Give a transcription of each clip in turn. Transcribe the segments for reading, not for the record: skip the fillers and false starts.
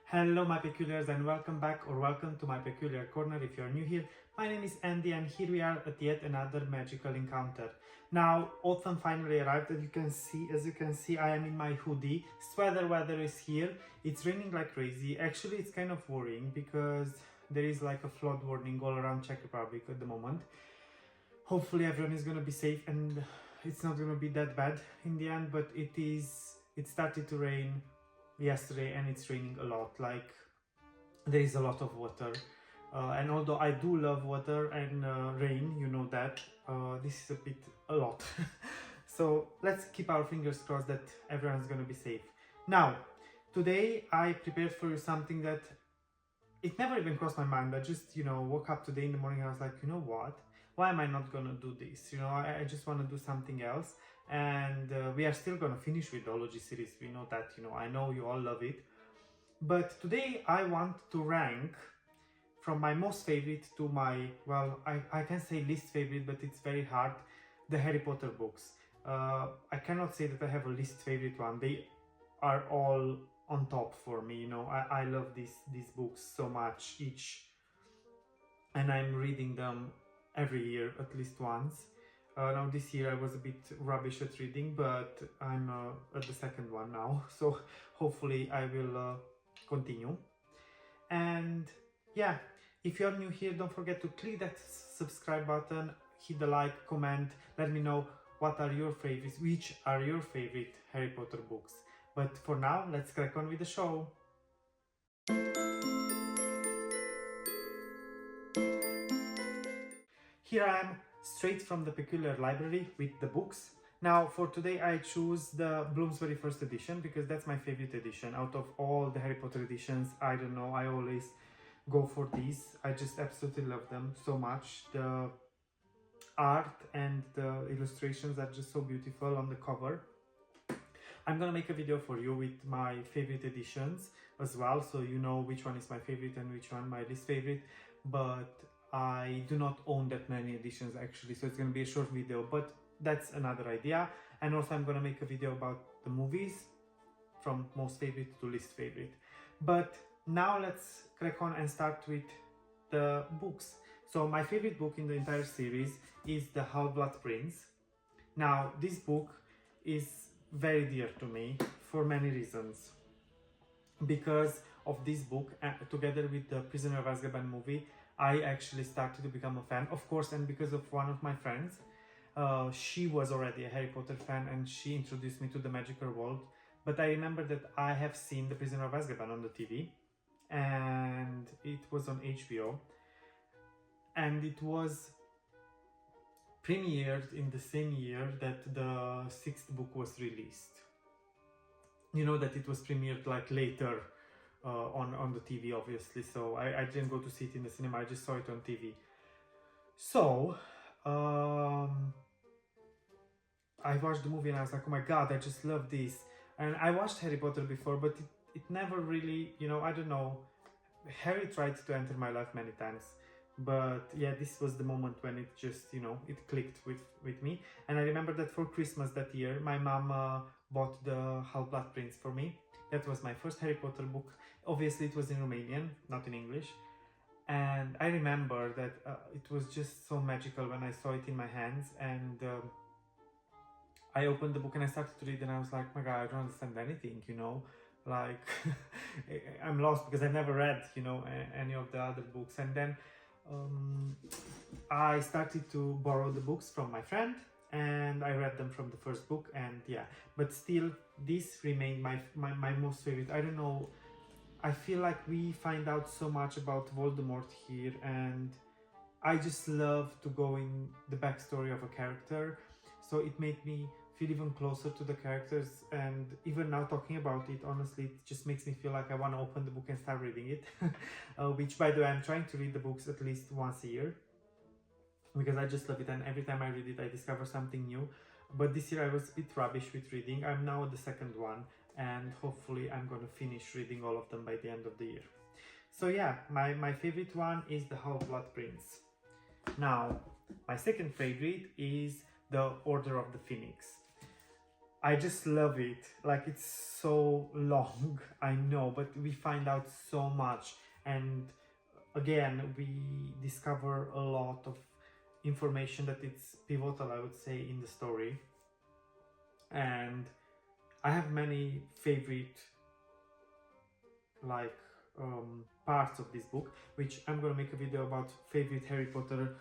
Hello my peculiars and welcome back or welcome to my peculiar corner if you're new here. My name is Andy and here we are at yet another magical encounter. Now autumn finally arrived as you can see I am in my hoodie. Sweater weather is here. It's raining like crazy. Actually it's kind of worrying because there is like a flood warning all around Czech Republic at the moment. Hopefully everyone is gonna be safe and it's not gonna be that bad in the end, but it started to rain yesterday and it's raining a lot. Like there is a lot of water, and although I do love water and rain, you know that this is a lot. So let's keep our fingers crossed that everyone's gonna be safe. Now today I prepared for you something that it never even crossed my mind. I just woke up today in the morning and I was like, you know what, why am I not gonna do this? I just want to do something else. And we are still gonna finish with the Ology series. We know that, I know you all love it. But today I want to rank from my most favorite to my, well, I can say least favorite, but it's very hard, the Harry Potter books. I cannot say that I have a least favorite one. They are all on top for me. I love these books so much each, and I'm reading them every year at least once. Now this year I was a bit rubbish at reading, but I'm at the second one now, so hopefully I will continue. And yeah, if you're new here, don't forget to click that subscribe button, hit the like, comment, let me know what are your favorites, which are your favorite Harry Potter books. But for now, let's crack on with the show. Here I am, straight from the Peculiar Library with the books. Now for today I choose the Bloomsberry first edition because that's my favorite edition. Out of all the Harry Potter editions, I don't know, I always go for these. I just absolutely love them so much. The art and the illustrations are just so beautiful on the cover. I'm gonna make a video for you with my favorite editions as well, so you know which one is my favorite and which one my least favorite. But I do not own that many editions actually, so it's gonna be a short video, but that's another idea. And also I'm gonna make a video about the movies from most favorite to least favorite. But now let's crack on and start with the books. So my favorite book in the entire series is The Half-Blood Prince. Now this book is very dear to me for many reasons. Because of this book, together with the Prisoner of Azkaban movie, I actually started to become a fan, of course, and because of one of my friends. She was already a Harry Potter fan and she introduced me to the magical world. But I remember that I have seen The Prisoner of Azkaban on the TV, and it was on HBO, and it was premiered in the same year that the sixth book was released. You know that it was premiered like later on the TV, obviously, so I didn't go to see it in the cinema, I just saw it on TV. So I watched the movie and I was like, oh my god, I just love this. And I watched Harry Potter before, but it never really, I don't know, Harry tried to enter my life many times. But yeah, this was the moment when it just, it clicked with me. And I remember that for Christmas that year, my mom bought the Half-Blood Prince for me. That was my first Harry Potter book. Obviously it was in Romanian, not in English. And I remember that it was just so magical when I saw it in my hands. And I opened the book and I started to read and I was like, my god, I don't understand anything, like I'm lost because I've never read, any of the other books. And then I started to borrow the books from my friend and I read them from the first book, and yeah, but still this remained my most favorite. I don't know, I feel like we find out so much about Voldemort here, and I just love to go in the backstory of a character, so it made me feel even closer to the characters. And even now talking about it, honestly, it just makes me feel like I want to open the book and start reading it. Which, by the way, I'm trying to read the books at least once a year because I just love it, and every time I read it I discover something new. But this year I was a bit rubbish with reading. I'm now at the second one and hopefully I'm gonna finish reading all of them by the end of the year. So yeah, my favorite one is The Half-Blood Prince. Now my second favorite is The Order of the Phoenix. I just love it. Like, it's so long, I know, but we find out so much, and again we discover a lot of information that it's pivotal, I would say, in the story. And I have many favorite, like, parts of this book, which I'm gonna make a video about favorite Harry Potter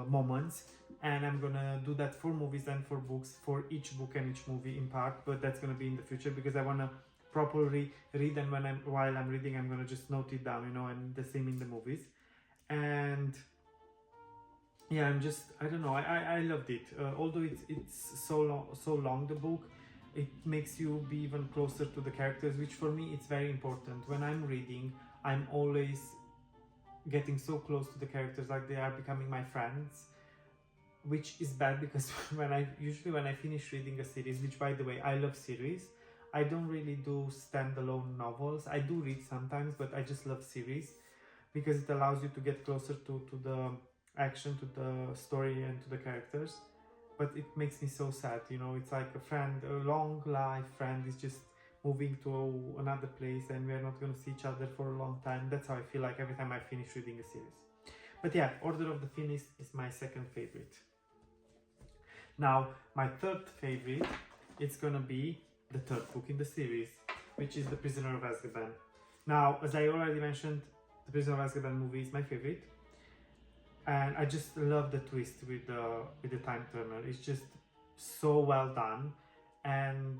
moments, and I'm gonna do that for movies and for books, for each book and each movie in part, but that's gonna be in the future because I wanna properly read, and while I'm reading, I'm gonna just note it down, you know, and the same in the movies. And yeah, I don't know, I loved it. Although it's so long, the book, it makes you be even closer to the characters, which for me it's very important. When I'm reading, I'm always getting so close to the characters, like they are becoming my friends, which is bad because when I finish reading a series, which by the way, I love series. I don't really do standalone novels. I do read sometimes, but I just love series because it allows you to get closer to the action, to the story, and to the characters. But it makes me so sad, you know. It's like a friend, a long life friend is just moving to another place, and we're not going to see each other for a long time. That's how I feel like every time I finish reading a series. But yeah, Order of the Phoenix is my second favorite. Now, my third favorite, it's gonna be the third book in the series, which is The Prisoner of Azkaban. Now, as I already mentioned, The Prisoner of Azkaban movie is my favorite, and I just love the twist with the time turner. It's just so well done, and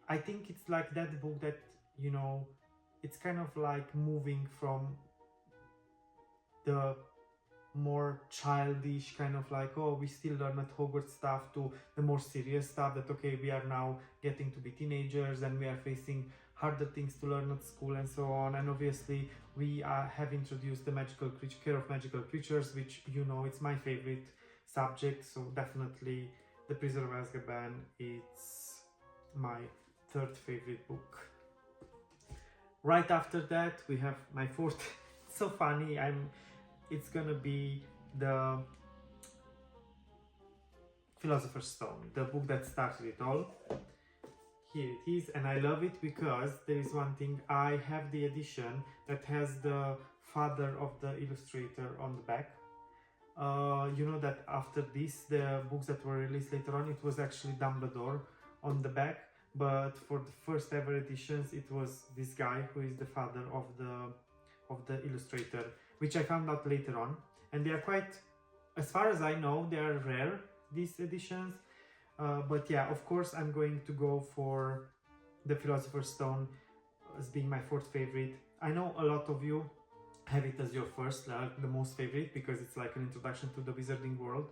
I think it's like that book that, you know, it's kind of like moving from the more childish kind of like, oh, we still learn at Hogwarts stuff, to the more serious stuff that, okay, we are now getting to be teenagers and we are facing harder things to learn at school and so on. And obviously we have introduced the care of magical creatures, which, you know, it's my favorite subject. So definitely The Prisoner of Azkaban, it's my third favorite book. Right after that we have my fourth. It's so funny, it's gonna be the Philosopher's Stone, the book that started it all. Here it is, and I love it because there is one thing. I have the edition that has the father of the illustrator on the back. You know that after this, the books that were released later on, it was actually Dumbledore on the back, but for the first ever editions, it was this guy who is the father of the illustrator, which I found out later on. And they are quite, as far as I know, they are rare, these editions. But yeah, of course, I'm going to go for the Philosopher's Stone as being my fourth favorite. I know a lot of you have it as your first, like the most favorite, because it's like an introduction to the wizarding world.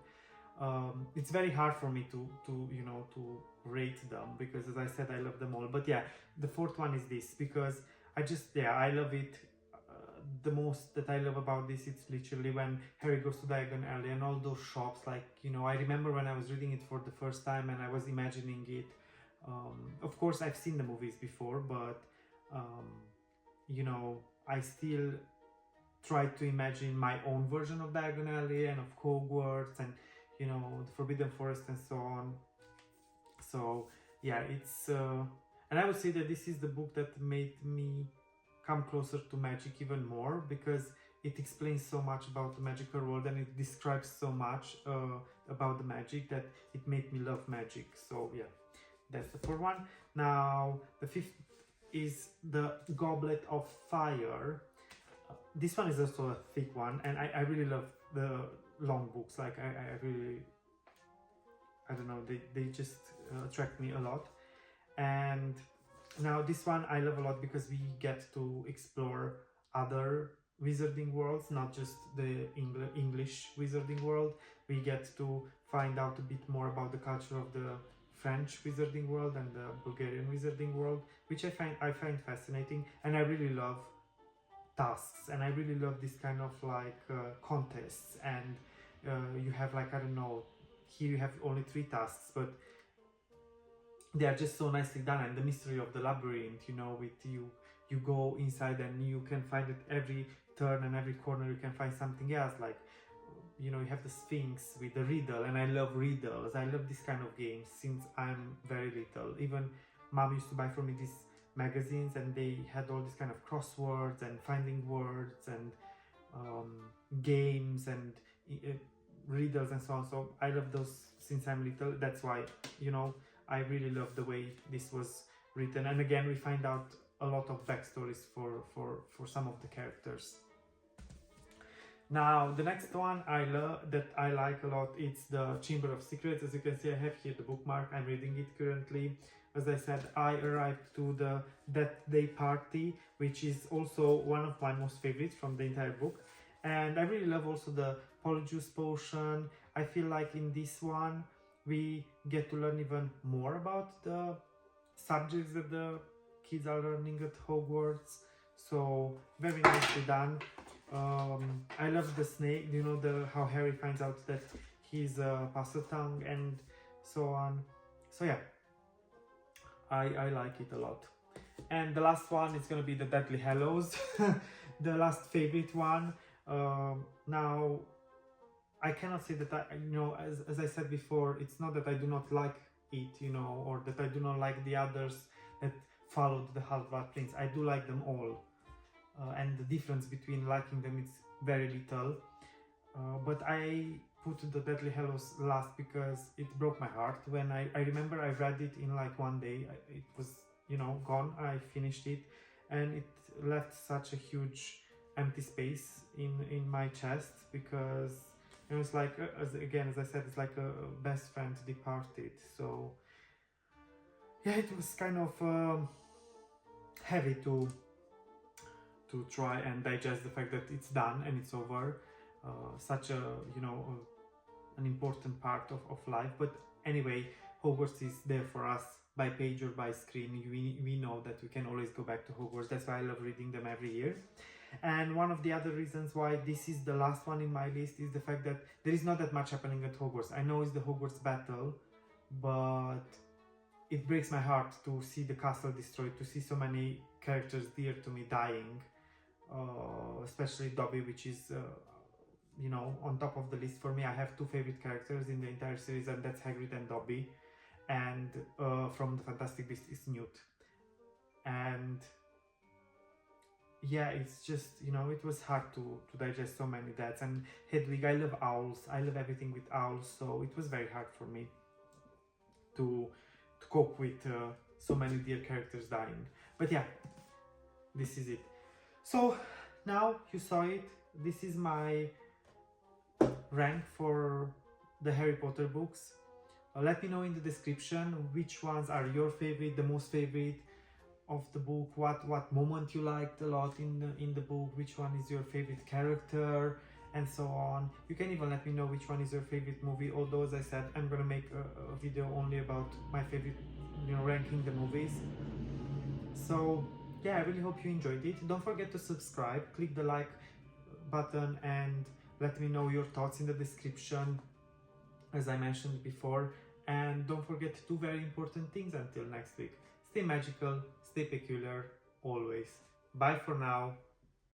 It's very hard for me to you know, to rate them, because as I said, I love them all. But yeah, the fourth one is this, because I love it. The most that I love about this, it's literally when Harry goes to Diagon Alley and all those shops, like, you know, I remember when I was reading it for the first time and I was imagining it. Of course, I've seen the movies before, but you know, I still try to imagine my own version of Diagon Alley and of Hogwarts and, you know, the Forbidden Forest and so on. So yeah, it's and I would say that this is the book that made me come closer to magic even more, because it explains so much about the magical world and it describes so much about the magic that it made me love magic. So yeah, that's the fourth one. Now the fifth is the Goblet of Fire. This one is also a thick one, and I really love the long books. Like I really, I don't know, they just attract me a lot. And now this one I love a lot because we get to explore other wizarding worlds, not just the English wizarding world. We get to find out a bit more about the culture of the French wizarding world and the Bulgarian wizarding world, which I find fascinating. And I really love tasks, and I really love this kind of like contests. And you have, like, I don't know, here you have only 3 tasks, but they are just so nicely done. And the mystery of the labyrinth, you know, with you go inside and you can find it every turn and every corner, you can find something else. Like, you know, you have the Sphinx with the riddle, and I love riddles. I love this kind of games since I'm very little. Even mom used to buy for me these magazines, and they had all these kind of crosswords and finding words and games and riddles and so on. So I love those since I'm little. That's why, you know, I really love the way this was written. And again, we find out a lot of backstories for some of the characters. Now, the next one I like a lot, it's the Chamber of Secrets. As you can see, I have here the bookmark. I'm reading it currently. As I said, I arrived to the Death Day Party, which is also one of my most favorites from the entire book. And I really love also the Polyjuice Potion. I feel like in this one, we get to learn even more about the subjects that the kids are learning at Hogwarts. So, very nicely done. I love the snake, you know, how Harry finds out that he's a Parseltongue and so on. So yeah, I like it a lot. And the last one is gonna be the Deathly Hallows, the last favorite one. Now, I cannot say that you know, as I said before, it's not that I do not like it, you know, or that I do not like the others that followed the Half-Blood Prince. I do like them all. And the difference between liking them is very little, but I put the Deathly Hallows last because it broke my heart. When I remember I read it in like one day, it was, you know, gone. I finished it and it left such a huge empty space in my chest, because it was like, as I said, it's like a best friend departed. So yeah, it was kind of heavy to try and digest the fact that it's done and it's over. Such a, you know, an important part of life. But anyway, Hogwarts is there for us by page or by screen. We know that we can always go back to Hogwarts. That's why I love reading them every year. And one of the other reasons why this is the last one in my list is the fact that there is not that much happening at Hogwarts. I know it's the Hogwarts battle, but it breaks my heart to see the castle destroyed, to see so many characters dear to me dying. Especially Dobby, which is, you know, on top of the list for me. I have two favorite characters in the entire series, and that's Hagrid and Dobby. And from the Fantastic Beasts is Newt. And yeah, it's just, you know, it was hard to digest so many deaths. And Hedwig, I love owls. I love everything with owls, so it was very hard for me to cope with so many dear characters dying. But yeah, this is it. So now you saw it. This is my rank for the Harry Potter books. Let me know in the description which ones are your favorite, the most favorite of the book, what moment you liked a lot in the book, which one is your favorite character, and so on. You can even let me know which one is your favorite movie, although as I said, I'm gonna make a video only about my favorite, you know, ranking the movies. So yeah, I really hope you enjoyed it. Don't forget to subscribe, click the like button, and let me know your thoughts in the description, as I mentioned before. And don't forget two very important things until next week. Stay magical, stay peculiar, always. Bye for now.